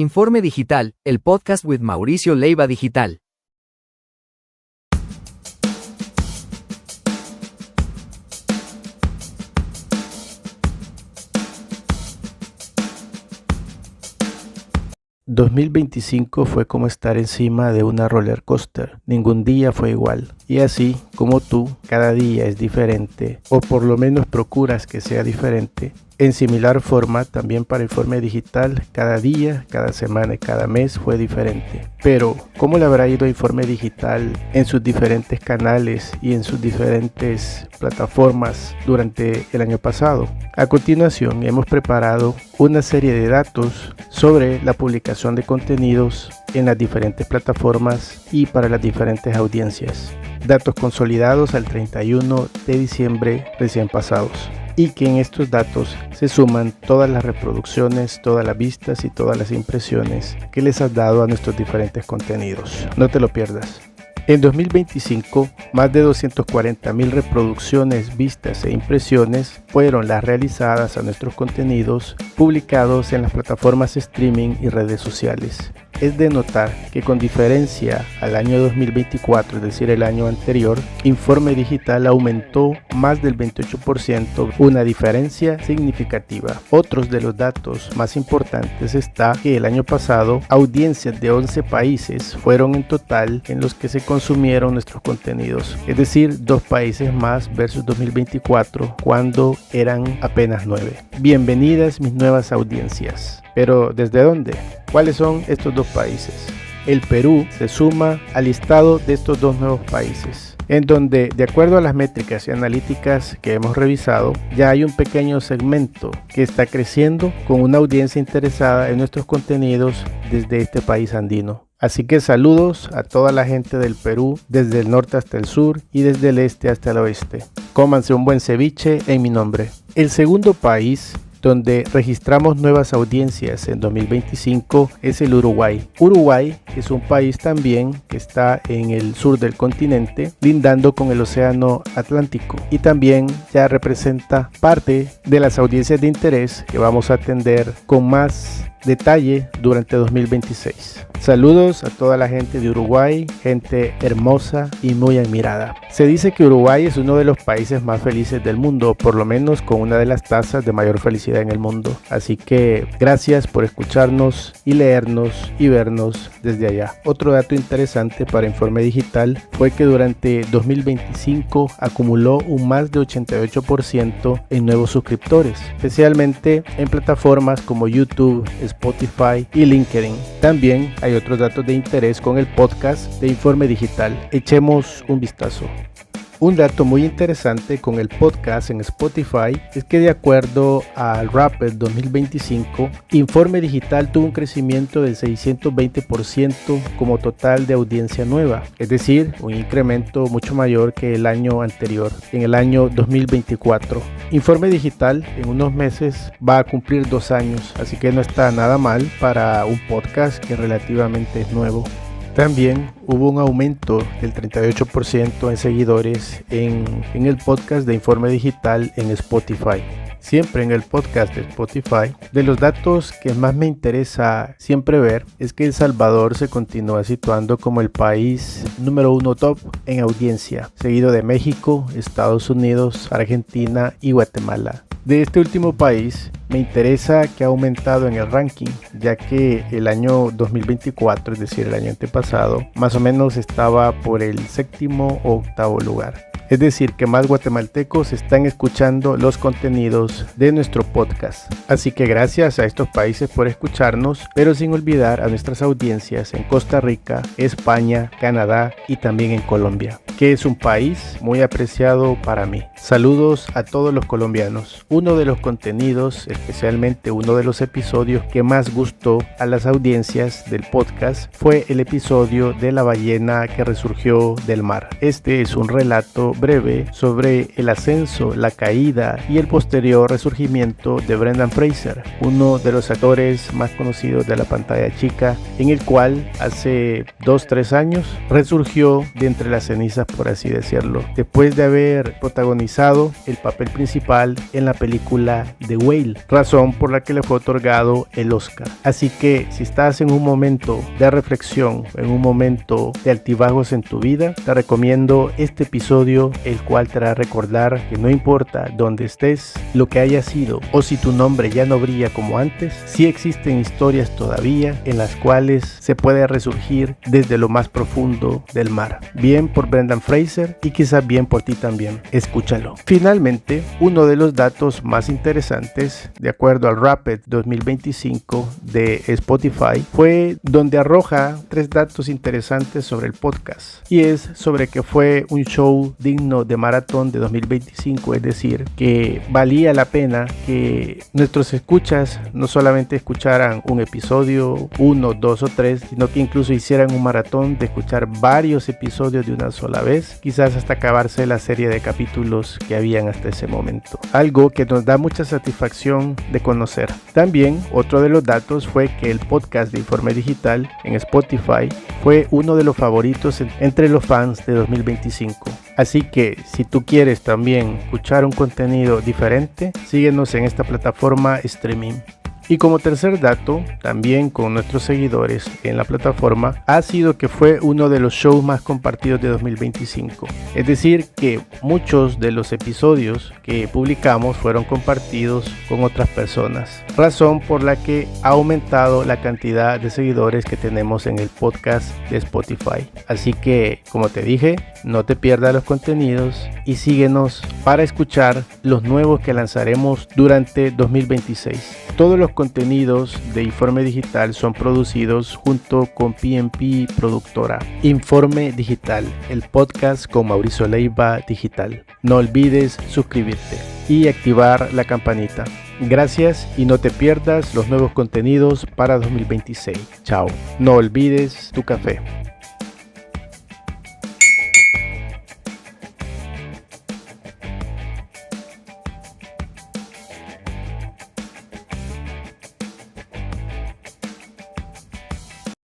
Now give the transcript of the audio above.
Informe Digital, el podcast with Mauricio Leiva Digital. ...2025 fue como estar encima de una roller coaster. Ningún día fue igual. Y así como tú, cada día es diferente, o por lo menos procuras que sea diferente. En similar forma, también para Informe Digital, cada día, cada semana y cada mes fue diferente. Pero, ¿cómo le habrá ido a Informe Digital en sus diferentes canales y en sus diferentes plataformas durante el año pasado? A continuación, hemos preparado una serie de datos sobre la publicación de contenidos en las diferentes plataformas y para las diferentes audiencias. Datos consolidados al 31 de diciembre recién pasados. Y que en estos datos se suman todas las reproducciones, todas las vistas y todas las impresiones que les has dado a nuestros diferentes contenidos. No te lo pierdas. En 2025, más de 240,000 reproducciones, vistas e impresiones fueron las realizadas a nuestros contenidos publicados en las plataformas streaming y redes sociales. Es de notar que con diferencia al año 2024, es decir, el año anterior, Informe Digital aumentó más del 28%, una diferencia significativa. Otros de los datos más importantes está que el año pasado, audiencias de 11 países fueron en total en los que se consumieron nuestros contenidos, es decir, 2 países más versus 2024, cuando eran apenas 9. Bienvenidas mis nuevas audiencias. Pero ¿desde dónde? ¿Cuáles son estos 2 países? El Perú se suma al listado de estos 2 nuevos países, en donde, de acuerdo a las métricas y analíticas que hemos revisado, ya hay un pequeño segmento que está creciendo con una audiencia interesada en nuestros contenidos desde este país andino. Así que saludos a toda la gente del Perú, desde el norte hasta el sur y desde el este hasta el oeste. Cómanse un buen ceviche en mi nombre. El segundo país donde registramos nuevas audiencias en 2025 es el Uruguay. Uruguay es un país también que está en el sur del continente, lindando con el océano Atlántico, y también ya representa parte de las audiencias de interés que vamos a atender con más detalle durante 2026. Saludos a toda la gente de Uruguay, gente hermosa y muy admirada. Se dice que Uruguay es uno de los países más felices del mundo, por lo menos con una de las tasas de mayor felicidad en el mundo. Así que gracias por escucharnos y leernos y vernos desde allá. Otro dato interesante para Informe Digital fue que durante 2025 acumuló un más de 88% en nuevos suscriptores, especialmente en plataformas como YouTube, Spotify y LinkedIn. También hay otros datos de interés con el podcast de Informe Digital. Echemos un vistazo. Un dato muy interesante con el podcast en Spotify es que de acuerdo al Rapid 2025, Informe Digital tuvo un crecimiento del 620% como total de audiencia nueva, es decir, un incremento mucho mayor que el año anterior, en el año 2024. Informe Digital en unos meses va a cumplir 2 años, así que no está nada mal para un podcast que relativamente es nuevo. También hubo un aumento del 38% en seguidores en el podcast de Informe Digital en Spotify. Siempre en el podcast de Spotify, de los datos que más me interesa siempre ver es que El Salvador se continúa situando como el país número 1 top en audiencia, seguido de México, Estados Unidos, Argentina y Guatemala. De este último país me interesa que ha aumentado en el ranking, ya que el año 2024, es decir, el año antepasado, más o menos estaba por el 7º o 8º lugar. Es decir, que más guatemaltecos están escuchando los contenidos de nuestro podcast. Así que gracias a estos países por escucharnos, pero sin olvidar a nuestras audiencias en Costa Rica, España, Canadá y también en Colombia, que es un país muy apreciado para mí. Saludos a todos los colombianos. Uno de los contenidos, especialmente uno de los episodios que más gustó a las audiencias del podcast, fue el episodio de la ballena que resurgió del mar. Este es un relato breve sobre el ascenso, la caída y el posterior resurgimiento de Brendan Fraser, uno de los actores más conocidos de la pantalla chica, en el cual hace 2-3 años resurgió de entre las cenizas, por así decirlo, después de haber protagonizado el papel principal en la película The Whale, razón por la que le fue otorgado el Oscar. Así que si estás en un momento de reflexión, en un momento de altibajos en tu vida, te recomiendo este episodio, el cual te hará recordar que no importa dónde estés, lo que haya sido o si tu nombre ya no brilla como antes, sí existen historias todavía en las cuales se puede resurgir desde lo más profundo del mar. Bien por Brendan Fraser y quizás bien por ti también. Escúchalo. Finalmente, uno de los datos más interesantes, de acuerdo al Rapid 2025 de Spotify, fue donde arroja 3 datos interesantes sobre el podcast, y es sobre que fue un show digno de maratón de 2025, es decir, que valía la pena que nuestros escuchas no solamente escucharan un episodio, 1, 2 o 3, sino que incluso hicieran un maratón de escuchar varios episodios de una sola vez, quizás hasta acabarse la serie de capítulos que habían hasta ese momento. Algo que nos da mucha satisfacción de conocer. También otro de los datos fue que el podcast de Informe Digital en Spotify fue uno de los favoritos entre los fans de 2025. Así que si tú quieres también escuchar un contenido diferente, síguenos en esta plataforma streaming. Y como tercer dato, también con nuestros seguidores en la plataforma, ha sido que fue uno de los shows más compartidos de 2025. Es decir, que muchos de los episodios que publicamos fueron compartidos con otras personas, razón por la que ha aumentado la cantidad de seguidores que tenemos en el podcast de Spotify. Así que, como te dije, no te pierdas los contenidos y síguenos para escuchar los nuevos que lanzaremos durante 2026. Todos los contenidos de Informe Digital son producidos junto con PMP Productora. Informe Digital, el podcast con Mauricio Leiva Digital. No olvides suscribirte y activar la campanita. Gracias y no te pierdas los nuevos contenidos para 2026. Chao. No olvides tu café.